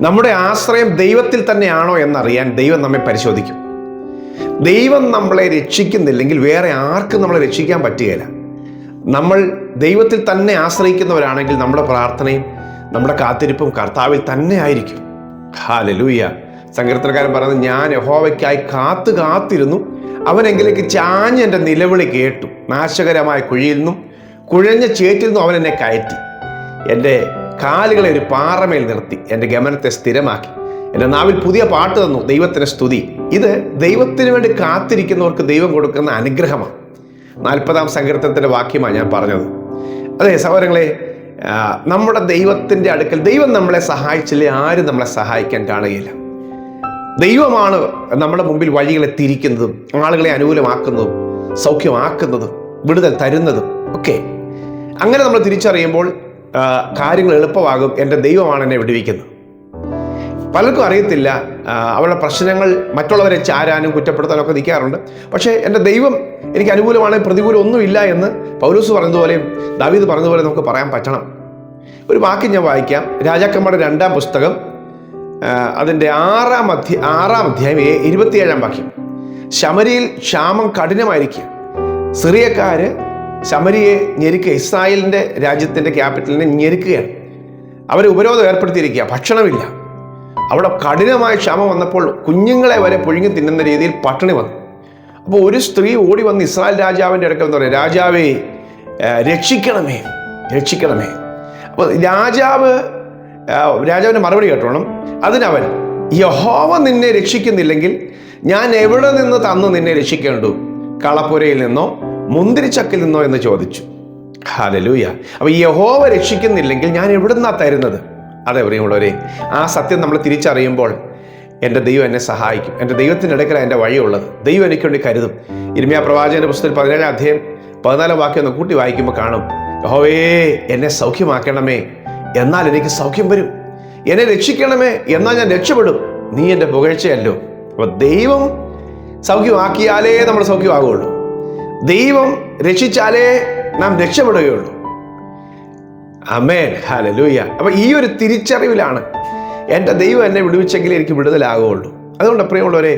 നമ്മുടെ ആശ്രയം ദൈവത്തിൽ തന്നെയാണോ എന്നറിയാൻ ദൈവം നമ്മെ പരിശോധിക്കും. ദൈവം നമ്മളെ രക്ഷിക്കുന്നില്ലെങ്കിൽ വേറെ ആർക്കും നമ്മളെ രക്ഷിക്കാൻ പറ്റുകയില്ല. നമ്മൾ ദൈവത്തിൽ തന്നെ ആശ്രയിക്കുന്നവരാണെങ്കിൽ നമ്മുടെ പ്രാർത്ഥനയും നമ്മുടെ കാത്തിരിപ്പും കർത്താവിൽ തന്നെ ആയിരിക്കും. ഹല്ലേലൂയ. സങ്കീർത്തനക്കാരൻ പറയുന്നത്, ഞാൻ യഹോവയ്ക്കായി കാത്തിരുന്നു, അവനെങ്കിലേക്ക് ചാഞ്ഞ് എൻ്റെ നിലവിളി കേട്ടു. നാശകരമായ കുഴിയിൽ നിന്നും കുഴഞ്ഞ ചേറ്റിൽ നിന്നും അവൻ എന്നെ കയറ്റി. എൻ്റെ കാലുകളെ ഒരു പാറമേൽ നിർത്തി, എൻ്റെ ഗമനത്തെ സ്ഥിരമാക്കി. എൻ്റെ നാവിൽ പുതിയ പാട്ട് തന്നു, ദൈവത്തിന് സ്തുതി. ഇത് ദൈവത്തിന് വേണ്ടി കാത്തിരിക്കുന്നവർക്ക് ദൈവം കൊടുക്കുന്ന അനുഗ്രഹമാണ്. 40-ാം സങ്കീർത്തനത്തിൻ്റെ വാക്യമാണ് ഞാൻ പറഞ്ഞത്. അതെ സഹോദരങ്ങളെ, നമ്മുടെ ദൈവത്തിൻ്റെ അടുക്കൽ ദൈവം നമ്മളെ സഹായിച്ചില്ലേ ആരും നമ്മളെ സഹായിക്കാൻ കാണുകയില്ല. ദൈവമാണ് നമ്മുടെ മുമ്പിൽ വഴികളെ തിരിക്കുന്നതും ആളുകളെ അനുകൂലമാക്കുന്നതും സൗഖ്യമാക്കുന്നതും വിടുതൽ തരുന്നതും ഒക്കെ. അങ്ങനെ നമ്മൾ തിരിച്ചറിയുമ്പോൾ കാര്യങ്ങൾ എളുപ്പമാകും. എൻ്റെ ദൈവമാണ് എന്നെ വിടുവിക്കുന്നത്. പലർക്കും അറിയത്തില്ല, അവരുടെ പ്രശ്നങ്ങൾ മറ്റുള്ളവരെ ചാരാനും കുറ്റപ്പെടുത്താനൊക്കെ നിൽക്കാറുണ്ട്. പക്ഷേ എൻ്റെ ദൈവം എനിക്ക് അനുകൂലമാണ്, പ്രതികൂലം ഒന്നുമില്ല എന്ന് പൗലോസ് പറഞ്ഞതുപോലെയും ദാവീദ് പറഞ്ഞതുപോലെ നമുക്ക് പറയാൻ പറ്റണം. ഒരു വാക്യം ഞാൻ വായിക്കാം. രാജാക്കന്മാരുടെ 2-ാം പുസ്തകം അതിൻ്റെ 6-ാം അധ്യായം 27-ാം വാക്യം. ശമരിയിൽ ക്ഷാമം കഠിനമായിരിക്കുക, സിറിയക്കാര് ശമരിയെ ഞെരുക്കുക, ഇസ്രായേലിൻ്റെ രാജ്യത്തിൻ്റെ ക്യാപിറ്റലിനെ ഞെരുക്കുകയാണ്. അവരെ ഉപരോധം ഏർപ്പെടുത്തിയിരിക്കുക, ഭക്ഷണമില്ല. അവിടെ കഠിനമായ ക്ഷാമം വന്നപ്പോൾ കുഞ്ഞുങ്ങളെ വരെ പുഴുങ്ങി തിന്നുന്ന രീതിയിൽ പട്ടിണി വന്നു. അപ്പോൾ ഒരു സ്ത്രീ ഓടി വന്ന് ഇസ്രായേൽ രാജാവിൻ്റെ അടുക്കൽ എന്ന് പറയും, രാജാവേ രക്ഷിക്കണമേ, രക്ഷിക്കണമേ. അപ്പോൾ രാജാവിൻ്റെ മറുപടി കേട്ടോണം. അതിനവൻ, യഹോവ നിന്നെ രക്ഷിക്കുന്നില്ലെങ്കിൽ ഞാൻ എവിടെ നിന്ന് തന്നു നിന്നെ രക്ഷിക്കേണ്ടു? കളപ്പുരയിൽ നിന്നോ മുന്തിരിച്ചക്കിൽ നിന്നോ എന്ന് ചോദിച്ചു. ഹല്ലേലൂയ. അപ്പോൾ യഹോവ രക്ഷിക്കുന്നില്ലെങ്കിൽ ഞാൻ എവിടുന്നാ തരുന്നത്? അതെ പ്രിയമുള്ളവരെ, ആ സത്യം നമ്മൾ തിരിച്ചറിയുമ്പോൾ എൻ്റെ ദൈവം എന്നെ സഹായിക്കും. എൻ്റെ ദൈവത്തിൻ്റെ അടുക്കലാണ് എൻ്റെ വഴിയുള്ളത്. ദൈവം എനിക്ക് വേണ്ടി കരുതും. ഇര്മീയാ പ്രവാചകന്റെ പുസ്തകത്തിൽ 17-ാം അധ്യായം 14-ാം വാക്യം ഒന്ന് കൂട്ടി വായിക്കുമ്പോൾ കാണും, യഹോവേ എന്നെ സൗഖ്യമാക്കണമേ, എന്നാൽ എനിക്ക് സൗഖ്യം വരും. എന്നെ രക്ഷിക്കണമേ, എന്നാൽ ഞാൻ രക്ഷപ്പെടും. നീ എൻ്റെ പുകഴ്ചയല്ലോ. അപ്പോൾ ദൈവം സൗഖ്യമാക്കിയാലേ നമ്മൾ സൗഖ്യമാകുകയുള്ളൂ. ദൈവം രക്ഷിച്ചാലേ നാം രക്ഷപ്പെടുകയുള്ളൂ. ആമേൻ, ഹല്ലേലൂയ. അപ്പോൾ ഈ ഒരു തിരിച്ചറിവിലാണ് എൻ്റെ ദൈവം എന്നെ വിടുവിച്ചെങ്കിലേ എനിക്ക് വിടുതലാകുകയുള്ളൂ. അതുകൊണ്ട് പ്രിയമുള്ളവരെ,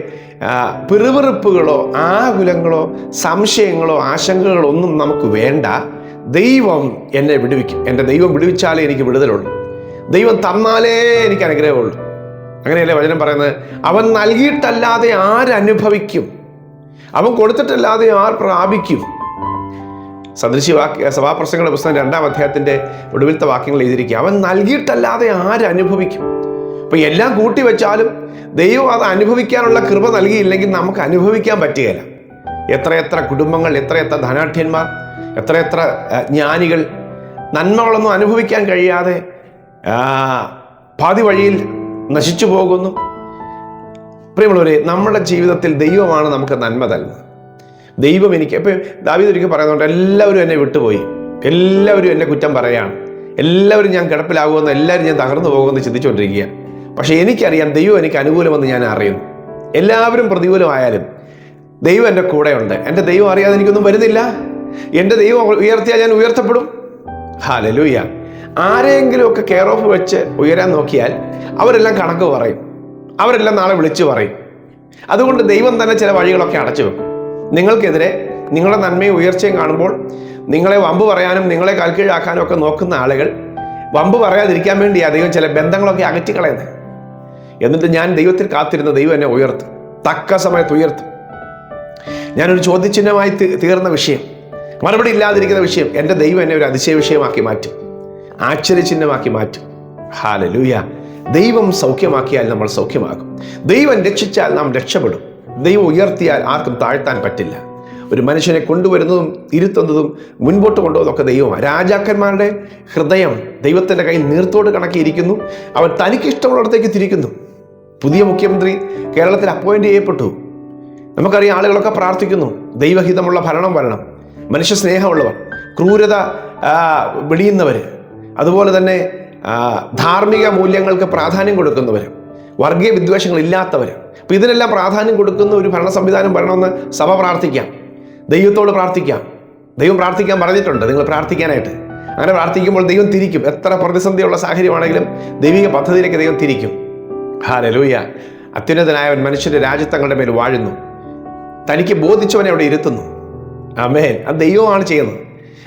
പിറുപിറുപ്പുകളോ ആകുലങ്ങളോ സംശയങ്ങളോ ആശങ്കകളോ ഒന്നും നമുക്ക് വേണ്ട. ദൈവം എന്നെ വിടുവിക്കും. എൻ്റെ ദൈവം വിടുവിച്ചാലേ എനിക്ക് വിടുതലുള്ളൂ. ദൈവം തന്നാലേ എനിക്ക് അനുഗ്രഹമുള്ളൂ. അങ്ങനെയല്ലേ വചനം പറയുന്നത്, അവൻ നൽകിയിട്ടല്ലാതെ ആരനുഭവിക്കും, അവൻ കൊടുത്തിട്ടല്ലാതെ ആർ പ്രാപിക്കും. സഭാപ്രസംഗങ്ങളുടെ പുസ്തകം 2-ാം അധ്യായത്തിൻ്റെ ഒടുവിലത്തെ വാക്യങ്ങൾ എഴുതിയിരിക്കുക, അവൻ നൽകിയിട്ടല്ലാതെ ആരനുഭവിക്കും. അപ്പോൾ എല്ലാം കൂട്ടി വെച്ചാലും ദൈവം അത് അനുഭവിക്കാനുള്ള കൃപ നൽകിയില്ലെങ്കിൽ നമുക്ക് അനുഭവിക്കാൻ പറ്റുകയില്ല. എത്രയെത്ര കുടുംബങ്ങൾ, എത്രയെത്ര ധനാഢ്യന്മാർ, എത്രയെത്ര ജ്ഞാനികൾ നന്മകളൊന്നും അനുഭവിക്കാൻ കഴിയാതെ പാതി വഴിയിൽ നശിച്ചു പോകുന്നു. പ്രിയമുള്ളവരെ, നമ്മുടെ ജീവിതത്തിൽ ദൈവമാണ് നമുക്ക് നന്മ തരുന്നത്. ദൈവം എനിക്ക്, ഇപ്പം ദാവീദ് ഒരിക്കൽ പറയുന്നുണ്ട്, എല്ലാവരും എന്നെ വിട്ടുപോയി, എല്ലാവരും എന്നെ കുറ്റം പറയുകയാണ്, എല്ലാവരും ഞാൻ കിടപ്പിലാകുമെന്ന്, എല്ലാവരും ഞാൻ തകർന്നു പോകുമെന്ന് ചിന്തിച്ചുകൊണ്ടിരിക്കുക. പക്ഷേ എനിക്കറിയാം ദൈവം എനിക്ക് അനുകൂലമെന്ന് ഞാൻ അറിയുന്നു. എല്ലാവരും പ്രതികൂലമായാലും ദൈവം എൻ്റെ കൂടെയുണ്ട്. എൻ്റെ ദൈവം അറിയാതെ എനിക്കൊന്നും വരുന്നില്ല. എൻ്റെ ദൈവം ഉയർത്തിയാൽ ഞാൻ ഉയർത്തപ്പെടും. ഹല്ലേലൂയ. ആരെങ്കിലുമൊക്കെ കെയർ ഓഫ് വെച്ച് ഉയരാൻ നോക്കിയാൽ അവരെല്ലാം കണക്ക് പറയും, അവരെല്ലാം നാളെ വിളിച്ചു പറയും. അതുകൊണ്ട് ദൈവം തന്നെ ചില വഴികളൊക്കെ അടച്ചു വെക്കും. നിങ്ങൾക്കെതിരെ നിങ്ങളുടെ നന്മയും ഉയർച്ചയും കാണുമ്പോൾ നിങ്ങളെ വമ്പ് പറയാനും നിങ്ങളെ കാൽക്കീഴാക്കാനും ഒക്കെ നോക്കുന്ന ആളുകൾ വമ്പ് പറയാതിരിക്കാൻ വേണ്ടി ദൈവം ചില ബന്ധങ്ങളൊക്കെ അകറ്റിക്കളയുന്നത്. എന്നിട്ട് ഞാൻ ദൈവത്തിൽ കാത്തിരുന്ന ദൈവം എന്നെ ഉയർത്തും, തക്ക സമയത്ത് ഉയർത്തും. ഞാനൊരു ചോദ്യചിഹ്നമായി തീർന്ന വിഷയം, മറുപടി ഇല്ലാതിരിക്കുന്ന വിഷയം, എൻ്റെ ദൈവം എന്നെ ഒരു അതിശയ വിഷയമാക്കി മാറ്റും, ആശ്ചര്യചിഹ്നമാക്കി മാറ്റും. ഹല്ലേലൂയ. ദൈവം സൗഖ്യമാക്കിയാൽ നമ്മൾ സൗഖ്യമാകും. ദൈവം രക്ഷിച്ചാൽ നാം രക്ഷപ്പെടും. ദൈവം ഉയർത്തിയാൽ ആർക്കും താഴ്ത്താൻ പറ്റില്ല. ഒരു മനുഷ്യനെ കൊണ്ടുവരുന്നതും ഇരുത്തുന്നതും മുൻപോട്ട് കൊണ്ടുപോകുന്നതൊക്കെ ദൈവമാണ്. രാജാക്കന്മാരുടെ ഹൃദയം ദൈവത്തിൻ്റെ കയ്യിൽ നീർത്തോട് കണക്കിയിരിക്കുന്നു. അവൻ തനിക്കിഷ്ടമുള്ളിടത്തേക്ക് തിരിക്കുന്നു. പുതിയ മുഖ്യമന്ത്രി കേരളത്തിൽ അപ്പോയിന്റ് ചെയ്യപ്പെട്ടു. നമുക്കറിയാം, ആളുകളൊക്കെ പ്രാർത്ഥിക്കുന്നു, ദൈവഹിതമുള്ള ഭരണം വരണം, മനുഷ്യ സ്നേഹമുള്ളവർ, ക്രൂരത വെടിയുന്നവർ, അതുപോലെ തന്നെ ധാർമ്മിക മൂല്യങ്ങൾക്ക് പ്രാധാന്യം കൊടുക്കുന്നവർ, വർഗീയ വിദ്വേഷങ്ങൾ ഇല്ലാത്തവർ. അപ്പം ഇതിനെല്ലാം പ്രാധാന്യം കൊടുക്കുന്ന ഒരു ഭരണ സംവിധാനം വരണമെന്ന് സഭ പ്രാർത്ഥിക്കാം, ദൈവത്തോട് പ്രാർത്ഥിക്കാം. ദൈവം പ്രാർത്ഥിക്കാൻ പറഞ്ഞിട്ടുണ്ട്, നിങ്ങൾ പ്രാർത്ഥിക്കാനായിട്ട്. അങ്ങനെ പ്രാർത്ഥിക്കുമ്പോൾ ദൈവം തിരിക്കും. എത്ര പ്രതിസന്ധിയുള്ള സാഹചര്യമാണെങ്കിലും ദൈവിക പദ്ധതിയിലേക്ക് ദൈവം തിരിക്കും. ഹല്ലേലൂയ. അത്യുന്നതനായവൻ മനുഷ്യന്റെ രാജ്യത്തങ്ങളുടെ മേൽ വാഴുന്നു, തനിക്ക് ബോധിച്ചവനെ അവിടെ ഇരുത്തുന്നു. ആമേൻ. അത് ദൈവമാണ് ചെയ്യുന്നത്.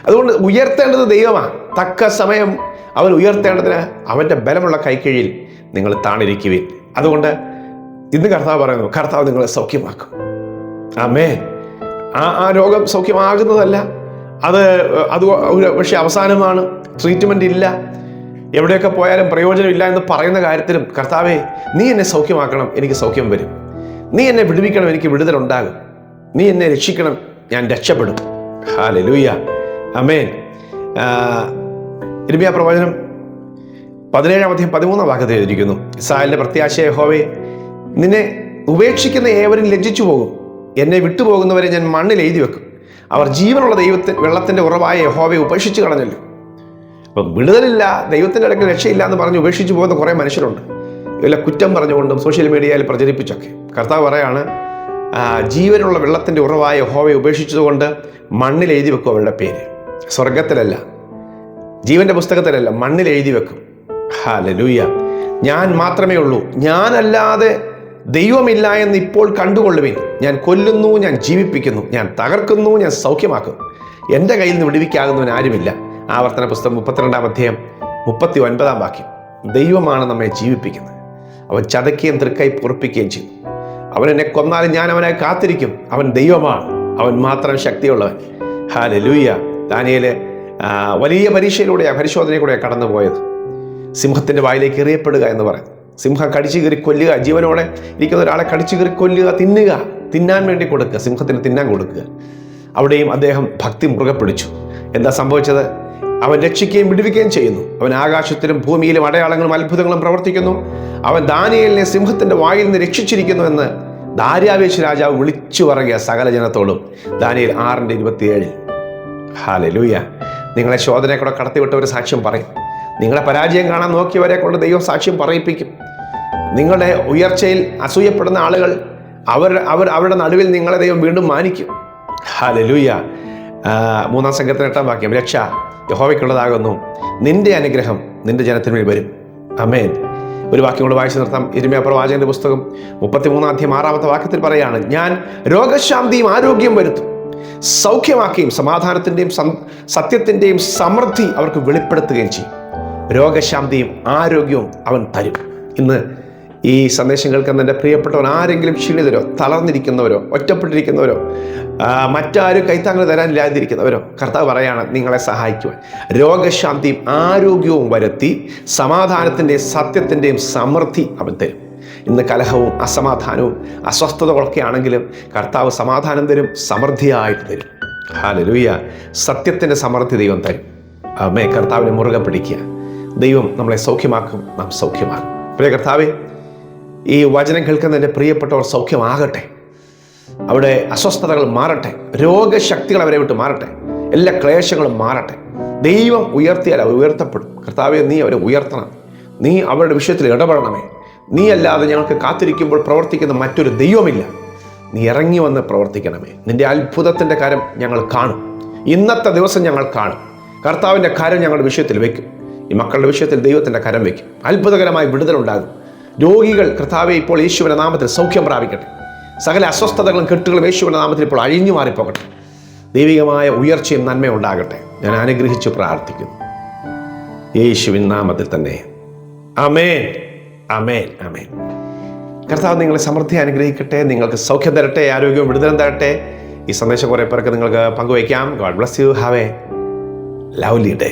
അതുകൊണ്ട് ഉയർത്തേണ്ടത് ദൈവമാണ്. തക്ക സമയം അവൻ ഉയർത്തേണ്ടതിന് അവൻ്റെ ബലമുള്ള കൈക്കീഴിൽ നിങ്ങൾ താണിരിക്കുവിൻ. അതുകൊണ്ട് ഇന്ന് കർത്താവ് പറയുന്നു, കർത്താവ് നിങ്ങളെ സൗഖ്യമാക്കും. ആമേൻ. ആ രോഗം സൗഖ്യമാകുന്നതല്ല, അത് പക്ഷേ അവസാനമാണ്. ട്രീറ്റ്മെൻ്റ് ഇല്ല, എവിടെയൊക്കെ പോയാലും പ്രയോജനമില്ല എന്ന് പറയുന്ന കാര്യത്തിലും കർത്താവേ നീ എന്നെ സൗഖ്യമാക്കണം, എനിക്ക് സൗഖ്യം വരും. നീ എന്നെ വിടുവിക്കണം, എനിക്ക് വിടുതലുണ്ടാകും. നീ എന്നെ രക്ഷിക്കണം, ഞാൻ രക്ഷപ്പെടും. ഹല്ലേലൂയ. ആമേൻ. യിരെമ്യാ പ്രവചനം 17-13 വാക്യത്തിൽ എഴുതിയിരിക്കുന്നു, ഇസ്രായേലിന്റെ പ്രത്യാശയായ യഹോവേ, നിന്നെ ഉപേക്ഷിക്കുന്ന ഏവരും ലജ്ജിച്ചു പോകും. എന്നെ വിട്ടുപോകുന്നവരെ ഞാൻ മണ്ണിൽ എഴുതി വെക്കും. അവർ ജീവനുള്ള വെള്ളത്തിന്റെ ഉറവായ യഹോവയെ ഉപേക്ഷിച്ച് കളഞ്ഞല്ലോ. അപ്പം വിടുതലില്ല, ദൈവത്തിൻ്റെ അടുക്കൽ രക്ഷയില്ല എന്ന് പറഞ്ഞ് ഉപേക്ഷിച്ച് പോകുന്ന കുറേ മനുഷ്യരുണ്ട്. ഇവരെ കുറ്റം പറഞ്ഞുകൊണ്ടും സോഷ്യൽ മീഡിയയിൽ പ്രചരിപ്പിച്ചൊക്കെ. കർത്താവ് പറയാണ്, ജീവനുള്ള വെള്ളത്തിന്റെ ഉറവായ യഹോവയെ ഉപേക്ഷിച്ചതുകൊണ്ട് മണ്ണിൽ എഴുതി വെക്കും അവരുടെ പേര്. സ്വർഗത്തിലല്ല, ജീവന്റെ പുസ്തകത്തിലല്ല, മണ്ണിൽ എഴുതി വെക്കും. ഹല്ലേലൂയ. ഞാൻ മാത്രമേ ഉള്ളൂ, ഞാനല്ലാതെ ദൈവമില്ല എന്ന് ഇപ്പോൾ കണ്ടുകൊള്ളുവിൻ. ഞാൻ കൊല്ലുന്നു, ഞാൻ ജീവിപ്പിക്കുന്നു, ഞാൻ തകർക്കുന്നു, ഞാൻ സൗഖ്യമാക്കുന്നു. എൻ്റെ കയ്യിൽ നിന്ന് വിടുവിക്കാകുന്നവൻ ആരുമില്ല. ആവർത്തന പുസ്തകം 32-39 വാക്യം. ദൈവമാണ് നമ്മെ ജീവിപ്പിക്കുന്നത്. അവൻ ചതയ്ക്കുകയും തൃക്കൈ പൊറുപ്പിക്കുകയും ചെയ്തു. അവൻ എന്നെ കൊന്നാലും ഞാൻ അവനെ കാത്തിരിക്കും. അവൻ ദൈവമാണ്, അവൻ മാത്രം ശക്തിയുള്ളവൻ. ഹല്ലേലൂയ. ദാനിയേല് വലിയ പരിശോധനയിലൂടെയാണ് കടന്നുപോയത്. സിംഹത്തിന്റെ വായിലേക്ക് എറിയപ്പെടുക എന്ന് പറയുന്നത്. സിംഹം കടിച്ചു കയറി കൊല്ലുക, ജീവനോടെ ഇരിക്കുന്ന ഒരാളെ കടിച്ചു കയറി കൊല്ലുക, തിന്നാൻ വേണ്ടി കൊടുക്കുക, സിംഹത്തിന് തിന്നാൻ കൊടുക്കുക. അവിടെയും അദ്ദേഹം ഭക്തി മുറുകെ പിടിച്ചു. എന്താ സംഭവിച്ചത്? അവൻ രക്ഷിക്കുകയും വിടുവിക്കുകയും ചെയ്യുന്നു. അവൻ ആകാശത്തിലും ഭൂമിയിലും അടയാളങ്ങളും അത്ഭുതങ്ങളും പ്രവർത്തിക്കുന്നു. അവൻ ദാനിയേലിനെ സിംഹത്തിന്റെ വായിൽ നിന്ന് രക്ഷിച്ചിരിക്കുന്നുവെന്ന് ദാര്യാവേശ് രാജാവ് വിളിച്ചു പറയുക സകല ജനത്തോടും. ദാനിയേൽ 6:27. ഹല്ലേലൂയ. നിങ്ങളെ ശോധനയെ കൂടെ കടത്തിവിട്ടവർ സാക്ഷ്യം പറയും. നിങ്ങളെ പരാജയം കാണാൻ നോക്കിയവരെ കൊണ്ട് ദൈവം സാക്ഷ്യം പറയിപ്പിക്കും. നിങ്ങളുടെ ഉയർച്ചയിൽ അസൂയപ്പെടുന്ന ആളുകൾ അവരുടെ നടുവിൽ നിങ്ങളെ ദൈവം വീണ്ടും മാനിക്കും. ഹല്ലേലൂയ. 3 സംഘത്തിന് 8 വാക്യം. രക്ഷ യഹോവയ്ക്കുള്ളതാകുന്നു, നിന്റെ അനുഗ്രഹം നിന്റെ ജനത്തിന്മേൽ വരും. ആമേൻ. ഒരു വാക്യം കൊണ്ട് വായിച്ചു നിർത്താം. യിരെമ്യാ പ്രവാചകന്റെ പുസ്തകം 33-6 വാക്യത്തിൽ പറയാണ്, ഞാൻ രോഗശാന്തിയും ആരോഗ്യം വരുത്തും, സൗഖ്യമാക്കുകയും സമാധാനത്തിൻ്റെയും സത്യത്തിൻ്റെയും സമൃദ്ധി അവർക്ക് വെളിപ്പെടുത്തുകയും ചെയ്യും. രോഗശാന്തിയും ആരോഗ്യവും അവൻ തരും. ഇന്ന് ഈ സന്ദേശം കേൾക്കുന്ന എൻ്റെ പ്രിയപ്പെട്ടവർ ആരെങ്കിലും ക്ഷീണിതരോ തളർന്നിരിക്കുന്നവരോ ഒറ്റപ്പെട്ടിരിക്കുന്നവരോ മറ്റാരും കൈത്താങ്ങൽ തരാനില്ലാതിരിക്കുന്നവരോ, കർത്താവ് പറയാണ് നിങ്ങളെ സഹായിക്കുവാൻ രോഗശാന്തിയും ആരോഗ്യവും വരുത്തി സമാധാനത്തിൻ്റെയും സത്യത്തിൻ്റെയും സമൃദ്ധി അവൻ തരും. ഇന്ന് കലഹവും അസമാധാനവും അസ്വസ്ഥതകളൊക്കെ ആണെങ്കിലും കർത്താവ് സമാധാനം തരും, സമൃദ്ധിയായിട്ട് തരും. ഹല്ലേലൂയ. സത്യത്തിൻ്റെ സമൃദ്ധി ദൈവം തരും. ആമേൻ. കർത്താവിനെ മുറുകെ പിടിക്കുക. ദൈവം നമ്മളെ സൗഖ്യമാക്കും, നാം സൗഖ്യമാകും. പ്രിയ കർത്താവേ, ഈ വചനം കേൾക്കുന്ന എൻ്റെ പ്രിയപ്പെട്ടവർ സൗഖ്യമാകട്ടെ. അവിടെ അസ്വസ്ഥതകൾ മാറട്ടെ, രോഗശക്തികൾ അവരെ വിട്ട് മാറട്ടെ, എല്ലാ ക്ലേശങ്ങളും മാറട്ടെ. ദൈവം ഉയർത്തിയാൽ അവർ ഉയർത്തപ്പെടും. കർത്താവേ, നീ അവരെ ഉയർത്തണം. നീ അവരുടെ വിഷയത്തിൽ ഇടപെടണമേ. നീ അല്ലാതെ ഞങ്ങൾക്ക് കാത്തിരിക്കുമ്പോൾ പ്രവർത്തിക്കുന്ന മറ്റൊരു ദൈവമില്ല. നീ ഇറങ്ങി വന്ന് പ്രവർത്തിക്കണമേ. നിന്റെ അത്ഭുതത്തിൻ്റെ കരം ഞങ്ങൾ കാണും. ഇന്നത്തെ ദിവസം ഞങ്ങൾ കാണും. കർത്താവിൻ്റെ കരം ഞങ്ങളുടെ വിഷയത്തിൽ വയ്ക്കും. ഈ മക്കളുടെ വിഷയത്തിൽ ദൈവത്തിൻ്റെ കരം വയ്ക്കും. അത്ഭുതകരമായ വിടുതലുണ്ടാകും. രോഗികൾ കർത്താവെ ഇപ്പോൾ യേശുവിൻ്റെ നാമത്തിൽ സൗഖ്യം പ്രാപിക്കട്ടെ. സകല അസ്വസ്ഥതകളും കെട്ടുകളും യേശുവിൻ്റെ നാമത്തിൽ ഇപ്പോൾ അഴിഞ്ഞു മാറിപ്പോകട്ടെ. ദൈവികമായ ഉയർച്ചയും നന്മയും ഉണ്ടാകട്ടെ. ഞാൻ അനുഗ്രഹിച്ചു പ്രാർത്ഥിക്കുന്നു യേശുവിൻ നാമത്തിൽ തന്നെ. ആമേൻ, ആമേൻ, ആമേൻ. കർത്താവ് നിങ്ങളെ സമൃദ്ധി അനുഗ്രഹിക്കട്ടെ, നിങ്ങൾക്ക് സൗഖ്യം തരട്ടെ, ആരോഗ്യവും വിടുതലും തരട്ടെ. ഈ സന്ദേശം കുറേ പേർക്ക് നിങ്ങൾക്ക് പങ്കുവയ്ക്കാം. God bless you. Have A lovely day.